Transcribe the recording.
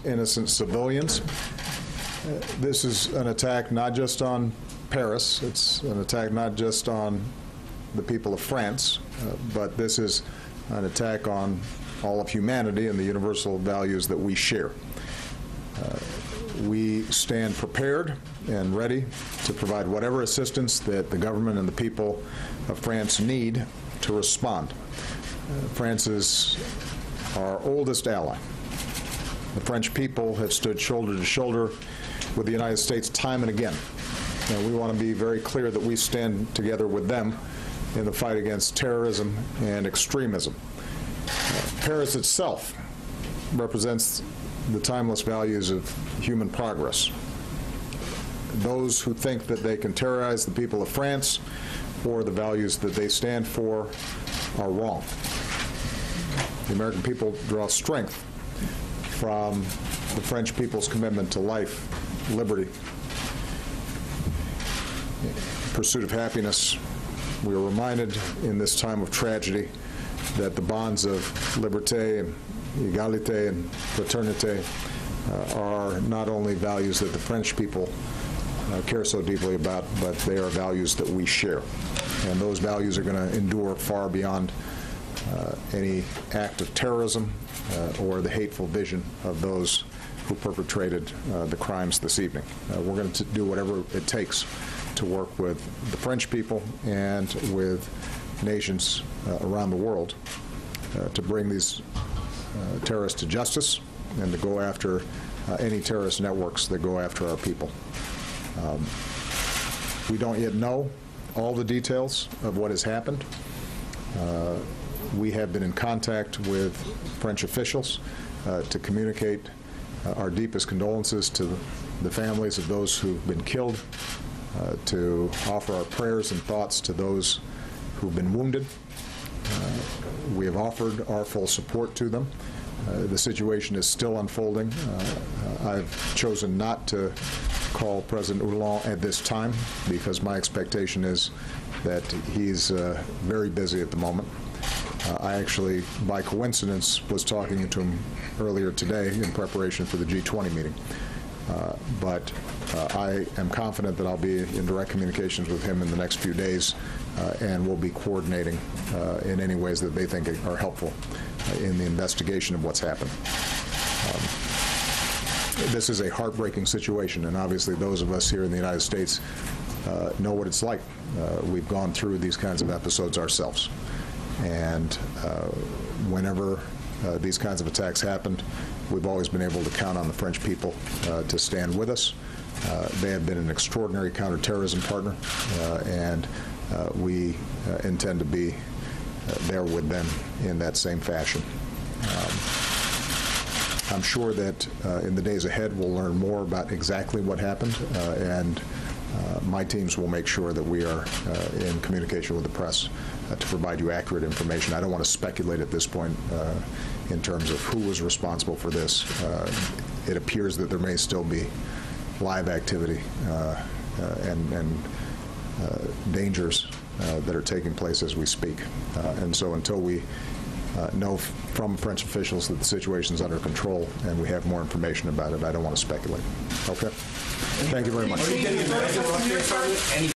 Innocent civilians. This is an attack not just on Paris, it's an attack not just on the people of France, but this is an attack on all of humanity and the universal values that we share. We stand prepared and ready to provide whatever assistance that the government and the people of France need to respond. France is our oldest ally. The French people have stood shoulder to shoulder with the United States time and again. And we want to be very clear that we stand together with them in the fight against terrorism and extremism. Paris itself represents the timeless values of human progress. Those who think that they can terrorize the people of France or the values that they stand for are wrong. The American people draw strength from the French people's commitment to life, liberty, pursuit of happiness. We are reminded in this time of tragedy that the bonds of liberté and égalité and fraternité are not only values that the French people care so deeply about, but they are values that we share. And those values are going to endure far beyond any act of terrorism or the hateful vision of those who perpetrated the crimes this evening. We're going to do whatever it takes to work with the French people and with nations around the world to bring these terrorists to justice and to go after any terrorist networks that go after our people. We don't yet know all the details of what has happened. We have been in contact with French officials to communicate our deepest condolences to the families of those who've been killed, to offer our prayers and thoughts to those who've been wounded. We have offered our full support to them. The situation is still unfolding. I've chosen not to call President Hollande at this time because my expectation is that he's very busy at the moment. I actually, by coincidence, was talking to him earlier today in preparation for the G20 meeting. But I am confident that I'll be in direct communications with him in the next few days, and we'll be coordinating in any ways that they think are helpful in the investigation of what's happened. This is a heartbreaking situation, and obviously those of us here in the United States know what it's like. We've gone through these kinds of episodes ourselves. And whenever these kinds of attacks happened, we've always been able to count on the French people to stand with us. They have been an extraordinary counterterrorism partner, and we intend to be there with them in that same fashion. I'm sure that in the days ahead we'll learn more about exactly what happened, and my teams will make sure that we are in communication with the press to provide you accurate information. I don't want to speculate at this point in terms of who was responsible for this. It appears that there may still be live activity and dangers that are taking place as we speak. And so until we know from French officials that the situation is under control and we have more information about it, I don't want to speculate. Okay? Thank you very much.